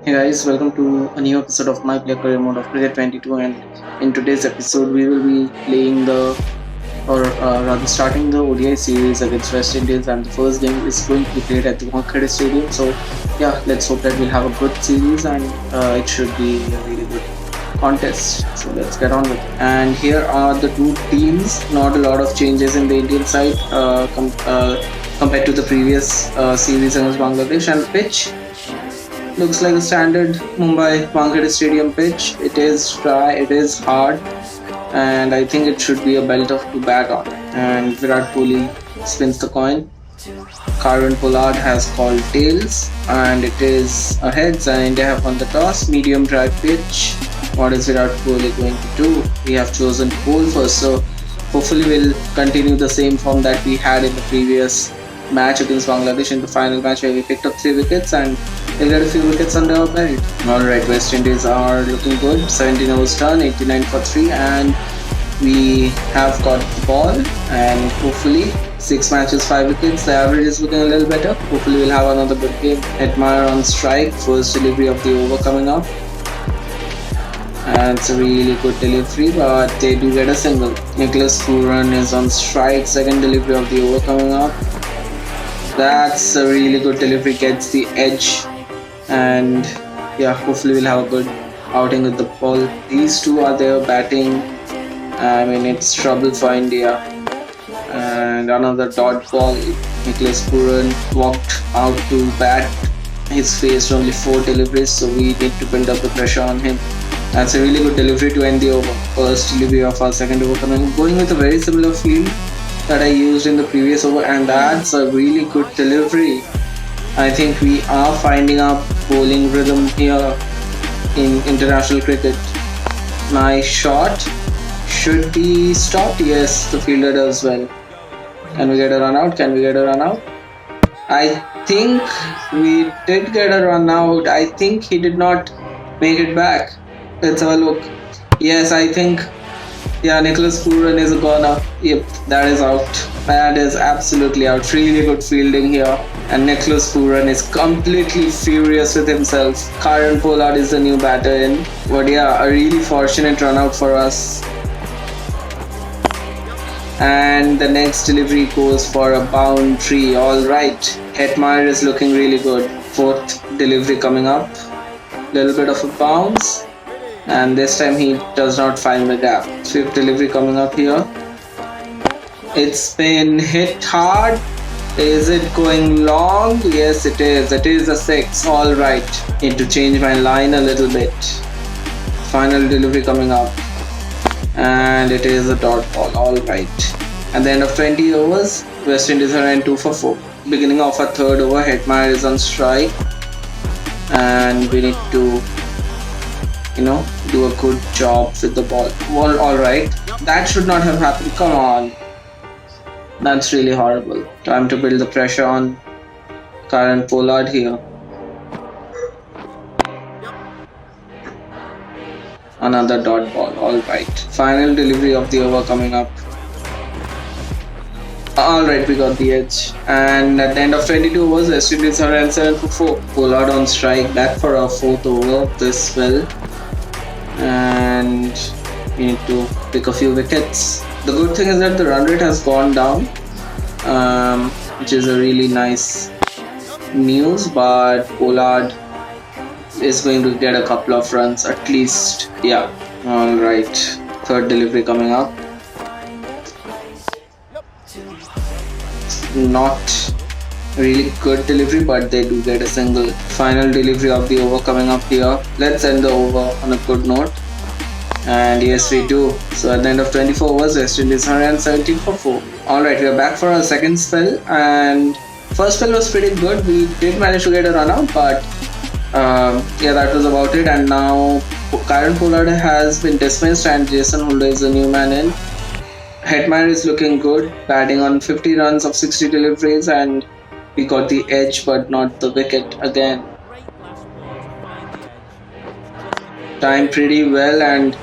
Hey guys, welcome to a new episode of My Player Career Mode of Cricket 22. And in today's episode, we will be playing or rather starting the ODI series against West Indies. And the first game is going to be played at the Wankhede Stadium. So, yeah, let's hope that we'll have a good series and it should be a really good contest. So, let's get on with it. And here are the two teams. Not a lot of changes in the Indian side compared to the previous series against Bangladesh. And pitch looks like a standard Mumbai Wankhede Stadium pitch. It is dry, it is hard, and I think it should be a belt of to bat on. And Virat Kohli spins the coin. Karan Pollard has called tails, and it is a heads, and India have won the toss. Medium dry pitch. What is Virat Kohli going to do? We have chosen to bowl first, so hopefully we'll continue the same form that we had in the previous match against Bangladesh in the final match where we picked up 3 wickets and we'll get a few wickets under our belt. Alright, West Indies are looking good. 17 overs done, 89 for 3, and we have got the ball, and hopefully 6 matches, 5 wickets. The average is looking a little better. Hopefully we'll have another good game. Admire on strike, first delivery of the over coming up. And it's a really good delivery, but they do get a single. Nicholas Pooran is on strike, second delivery of the over coming up. That's a really good delivery, gets the edge, and yeah, hopefully we'll have a good outing with the ball. These two are there batting. I mean, it's trouble for India. And another dot ball. Nicholas Pooran walked out to bat. He's faced only 4 deliveries, so we need to build up the pressure on him. That's a really good delivery to end the over. First delivery of our second over coming. Going with a very similar field that I used in the previous over, and that's a really good delivery. I think we are finding our bowling rhythm here in international cricket. Nice shot. Should be stopped. Yes, the fielder does well. Can we get a run out? Can we get a run out? I think we did get a run out. I think he did not make it back. Let's have a look. Yes, I think. Yeah, Nicholas Pooran is a goner. Yep, that is out. That is absolutely out. Really good fielding here. And Nicholas Pooran is completely furious with himself. Karan Pollard is the new batter in. But yeah, a really fortunate run out for us. And the next delivery goes for a boundary. Alright. Hetmeyer is looking really good. Fourth delivery coming up. Little bit of a bounce. And this time he does not find the gap. Fifth delivery coming up here. It's been hit hard. Is it going long? Yes, it is. It is a 6. Alright. Need to change my line a little bit. Final delivery coming up. And it is a dot ball. Alright. At the end of 20 overs, West Indies are in 2 for 4. Beginning of our third over, Hetmeyer is on strike. And we need to do a good job with the ball. Well, alright. That should not have happened. Come on. That's really horrible. Time to build the pressure on Karan Pollard here. Another dot ball. Alright. Final delivery of the over coming up. Alright, we got the edge. And at the end of 22 overs, West Indies are at 7 for 4. Pollard on strike. Back for our 4th over of this spell. And we need to pick a few wickets. The good thing is that the run rate has gone down, which is a really nice news, but Pollard is going to get a couple of runs at least. Yeah, alright. Third delivery coming up. Not really good delivery, but they do get a single. Final delivery of the over coming up here. Let's end the over on a good note. And yes, we do. So at the end of 24 overs, West Indies are at 17 for 4. Alright, we are back for our second spell, and first spell was pretty good. We did manage to get a run out, but yeah, that was about it. And now Karan Pollard has been dismissed and Jason Holder is the new man in. Hetmeyer is looking good, batting on 50 runs of 60 deliveries, and we got the edge but not the wicket again. Timed pretty well, and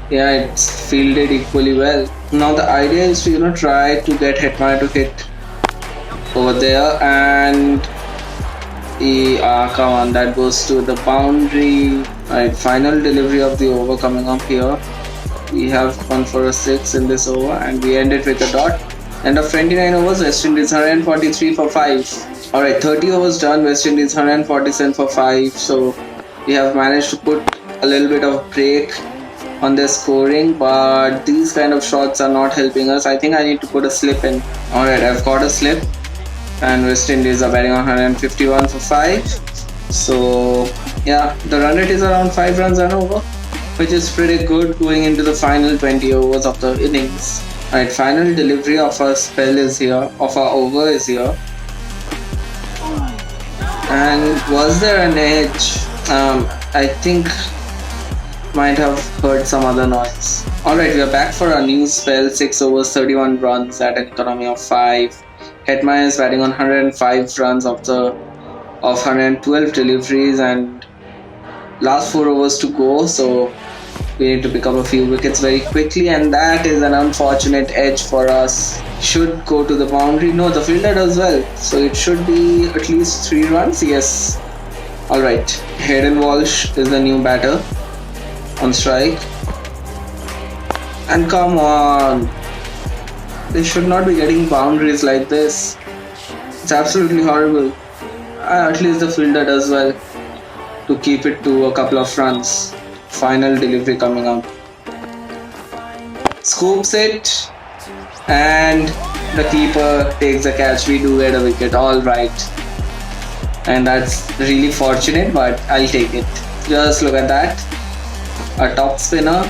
yeah, it's fielded equally well. Now the idea is to try to get Hetmeyer to hit over there, and Come on, that goes to the boundary. Alright, final delivery of the over coming up here. We have gone for a 6 in this over and we end it with a dot. End of 29 overs, West Indies 143 for 5. Alright, 30 overs done, West Indies 147 for 5. So we have managed to put a little bit of break on their scoring, but these kind of shots are not helping us. I think I need to put a slip in. Alright, I've got a slip. And West Indies are batting on 151 for 5. So yeah, the run rate is around 5 runs an over, which is pretty good going into the final 20 overs of the innings. Alright, final delivery of our spell is here, of our over is here. And was there an edge? I think might have heard some other noise. Alright, we are back for our new spell. 6 overs, 31 runs at an economy of 5. Hetmeyer is batting on 105 runs of 112 deliveries and last 4 overs to go, so we need to pick up a few wickets very quickly, and that is an unfortunate edge for us. Should go to the boundary. No, the fielder does well, so it should be at least 3 runs. Yes. Alright, Hayden Walsh is the new batter on strike. And come on, they should not be getting boundaries like this. It's absolutely horrible. At least the fielder does well to keep it to a couple of runs. Final delivery coming up. Scoops it and the keeper takes the catch. We do get a wicket. Alright. And that's really fortunate, but I'll take it. Just look at that. A top spinner.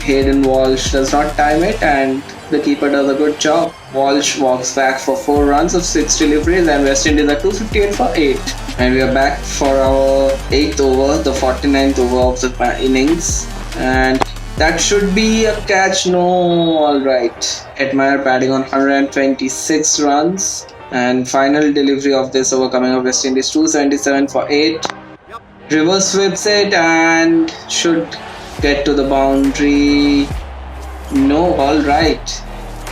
Hayden Walsh does not time it and the keeper does a good job. Walsh walks back for 4 runs of 6 deliveries and West Indies are 258 for 8. And we are back for our 8th over, the 49th over of the innings. And that should be a catch. No, alright. Hetmeyer batting on 126 runs. And final delivery of this over coming up, West Indies 277 for 8. Reverse sweeps it and should get to the boundary. No, alright.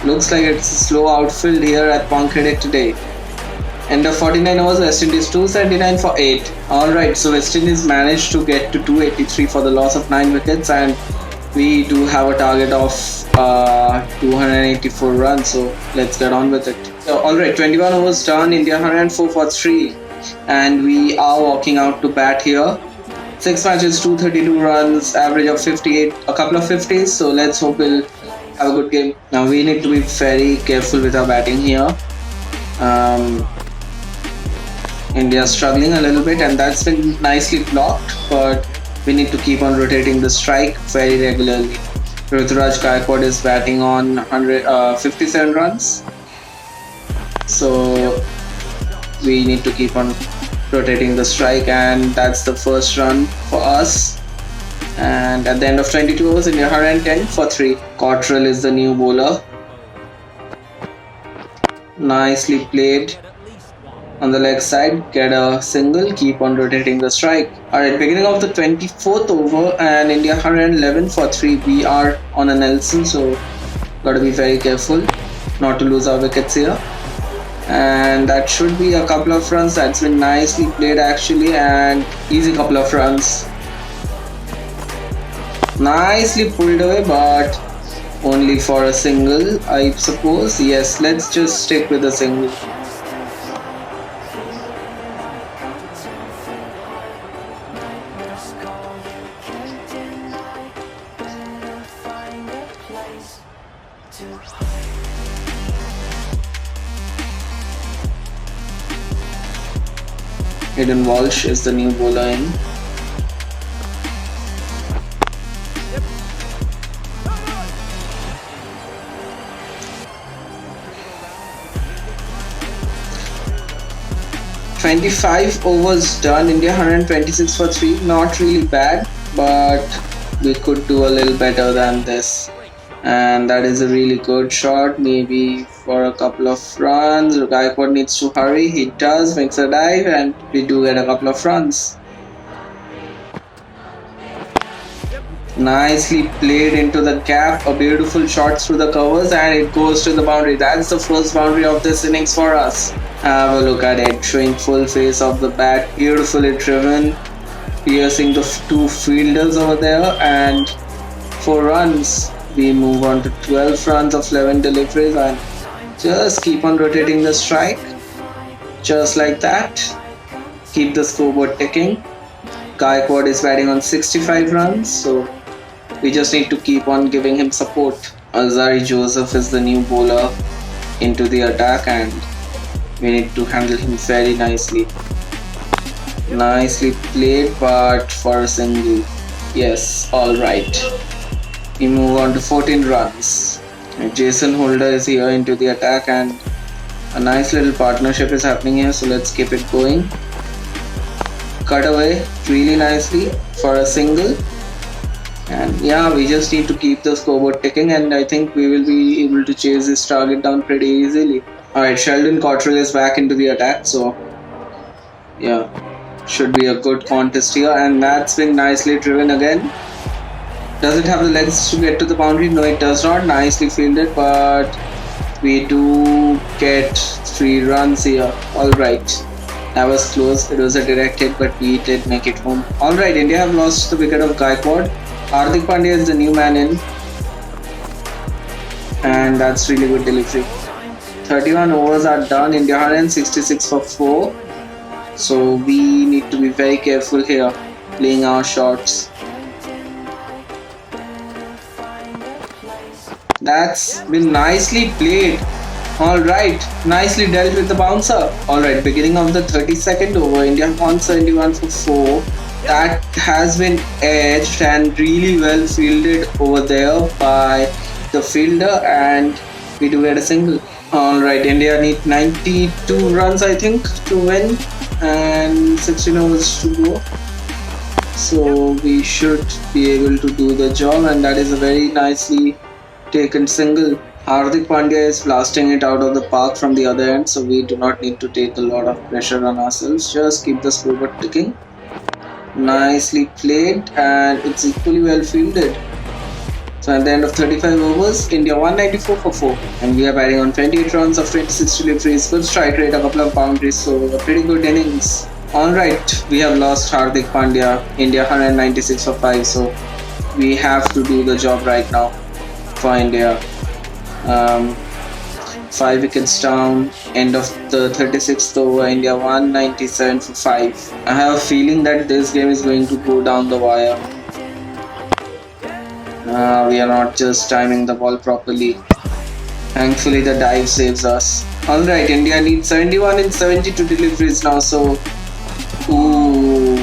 Looks like it's a slow outfield here at Wankhede today. End of 49 overs, West Indies 279 for 8. Alright, so West Indies managed to get to 283 for the loss of 9 wickets and we do have a target of 284 runs, so let's get on with it. So, alright, 21 overs done, India 104 for 3 and we are walking out to bat here. 6 matches, 232 runs, average of 58, a couple of 50s, so let's hope we'll have a good game. Now we need to be very careful with our batting here. India struggling a little bit and that's been nicely blocked, but we need to keep on rotating the strike very regularly. Ruturaj Gaikwad is batting on 57 runs, so we need to keep on rotating the strike and that's the first run for us. And at the end of 22 overs, India 110 for 3. Cottrell is the new bowler. Nicely played on the leg side, get a single, keep on rotating the strike. Alright, beginning of the 24th over and India 111 for 3. We are on a Nelson, so gotta be very careful not to lose our wickets here. And that should be a couple of runs. That's been nicely played actually, and easy couple of runs. Nicely pulled away, but only for a single, I suppose. Yes, let's just stick with a single. Hayden Walsh is the new bowler in. "25 overs done, India 126 for 3. Not really bad, but we could do a little better than this. And that is a really good shot, maybe for a couple of runs. Gaikwad needs to hurry, he does, makes a dive and we do get a couple of runs. Nicely played into the gap, a beautiful shot through the covers and it goes to the boundary. That's the first boundary of this innings for us. Have a look at it, showing full face of the bat, beautifully driven, piercing the two fielders over there, and 4 runs. We move on to 12 runs of 11 deliveries and just keep on rotating the strike, just like that. Keep the scoreboard ticking. Gaikwad is batting on 65 runs, so we just need to keep on giving him support. Azari Joseph is the new bowler into the attack, and we need to handle him very nicely. Nicely played, but for a single. Yes, alright. We move on to 14 runs. And Jason Holder is here into the attack, and a nice little partnership is happening here, so let's keep it going. Cut away really nicely for a single. And yeah, we just need to keep the scoreboard ticking, and I think we will be able to chase this target down pretty easily. Alright, Sheldon Cottrell is back into the attack, so yeah, should be a good contest here, and that's been nicely driven again. Does it have the legs to get to the boundary? No, it does not. Nicely fielded, but we do get 3 runs here. Alright, that was close. It was a direct hit, but we did make it home. Alright, India have lost the wicket of Gaikwad. Hardik Pandya is the new man in, and that's really good delivery. 31 overs are done. India 166 for 4. So we need to be very careful here, playing our shots. That's been nicely played. Alright, nicely dealt with the bouncer. Alright, beginning of the 32nd over, India 171 for 4. That has been edged and really well fielded over there by the fielder, and we do get a single. Alright, India need 92 runs I think to win, and 16 overs to go. So we should be able to do the job, and that is a very nicely taken single. Hardik Pandya is blasting it out of the park from the other end, so we do not need to take a lot of pressure on ourselves. Just keep the scoreboard ticking. Nicely played, and it's equally well fielded. So at the end of 35 overs, India 194 for 4, and we are batting on 28 runs of 26 deliveries, good strike rate, a couple of boundaries, so a pretty good innings. Alright, we have lost Hardik Pandya. India 196 for 5, so we have to do the job right now for India. 5 wickets down, end of the 36th over, India 197 for 5. I have a feeling that this game is going to go down the wire. We are not just timing the ball properly. Thankfully the dive saves us. Alright, India needs 71 in 72 deliveries now, so ooh,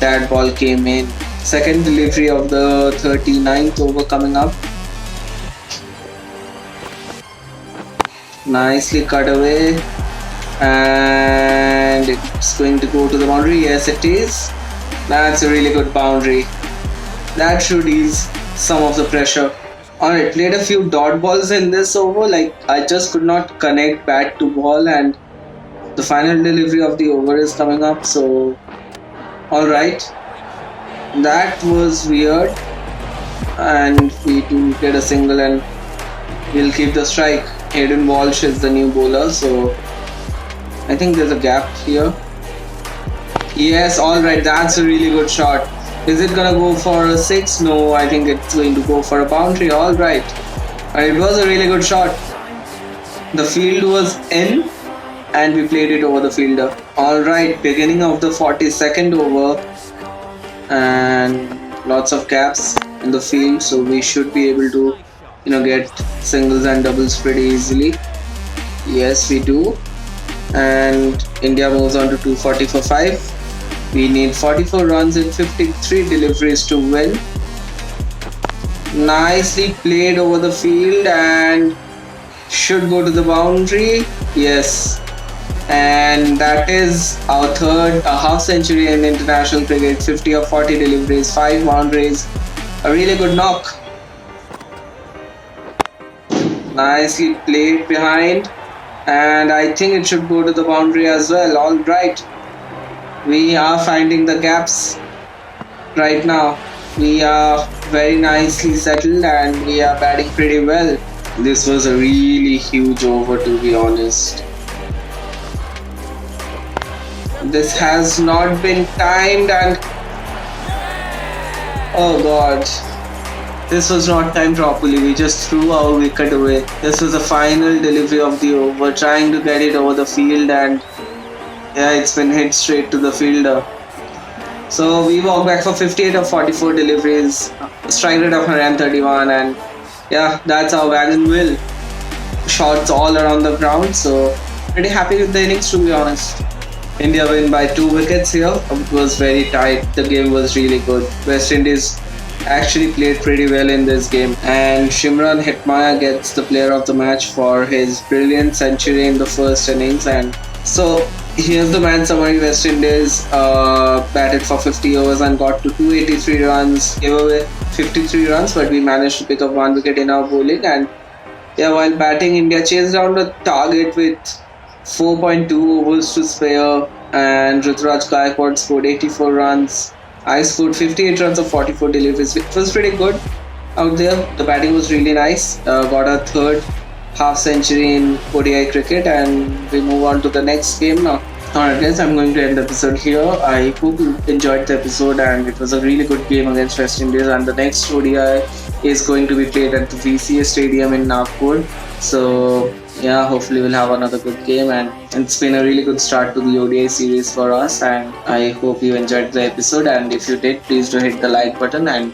that ball came in. Second delivery of the 39th over coming up. Nicely cut away, and it's going to go to the boundary. Yes, it is. That's a really good boundary. That should ease some of the pressure. Alright, played a few dot balls in this over, like I just could not connect bat to ball, and the final delivery of the over is coming up, so alright, that was weird, and we do get a single, and we'll keep the strike. Hayden Walsh is the new bowler, so I think there's a gap here. Yes, alright, that's a really good shot. Is it gonna go for a 6? No, I think it's going to go for a boundary. Alright, it was a really good shot. The field was in, and we played it over the fielder. Alright, beginning of the 42nd over, and lots of gaps in the field, so we should be able to get singles and doubles pretty easily. Yes, we do. And India moves on to 240 for 5. We need 44 runs in 53 deliveries to win. Nicely played over the field, and should go to the boundary. Yes, and that is our third half century in international cricket. 50 of 40 deliveries, 5 boundaries, a really good knock. Nicely played behind, and I think it should go to the boundary as well. Alright, we are finding the gaps right now. We are very nicely settled, and we are batting pretty well. This was a really huge over, to be honest. This has not been timed and oh god, this was not timed properly. We just threw our wicket away. This was the final delivery of the over, trying to get it over the field, and yeah, it's been hit straight to the fielder. So we walked back for 58 of 44 deliveries, strike rate of 131, and yeah, that's our wagon wheel. Shots all around the ground, so pretty happy with the innings to be honest. India win by 2 wickets here. It was very tight. The game was really good. West Indies actually played pretty well in this game, and Shimran Hetmaya gets the player of the match for his brilliant century in the first innings. And so here's the match summary. West Indies batted for 50 overs and got to 283 runs, gave away 53 runs, but we managed to pick up 1 wicket in our bowling. And yeah, while batting, India chased down the target with 4.2 overs to spare, and Ruturaj Gaikwad scored 84 runs. I scored 58 runs of 44 deliveries, which was pretty good out there. The batting was really nice. Got a third half century in ODI cricket, and we move on to the next game now. Alright, guys, I'm going to end the episode here. I hope you enjoyed the episode, and it was a really good game against West Indies. And the next ODI is going to be played at the VCA Stadium in Nagpur. So, yeah, hopefully we'll have another good game. And it's been a really good start to the ODI series for us. And I hope you enjoyed the episode. And if you did, please do hit the like button. And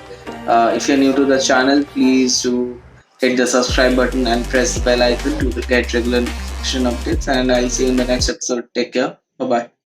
if you're new to the channel, please do hit the subscribe button and press the bell icon to get regular notification updates. And I'll see you in the next episode. Take care. Bye bye.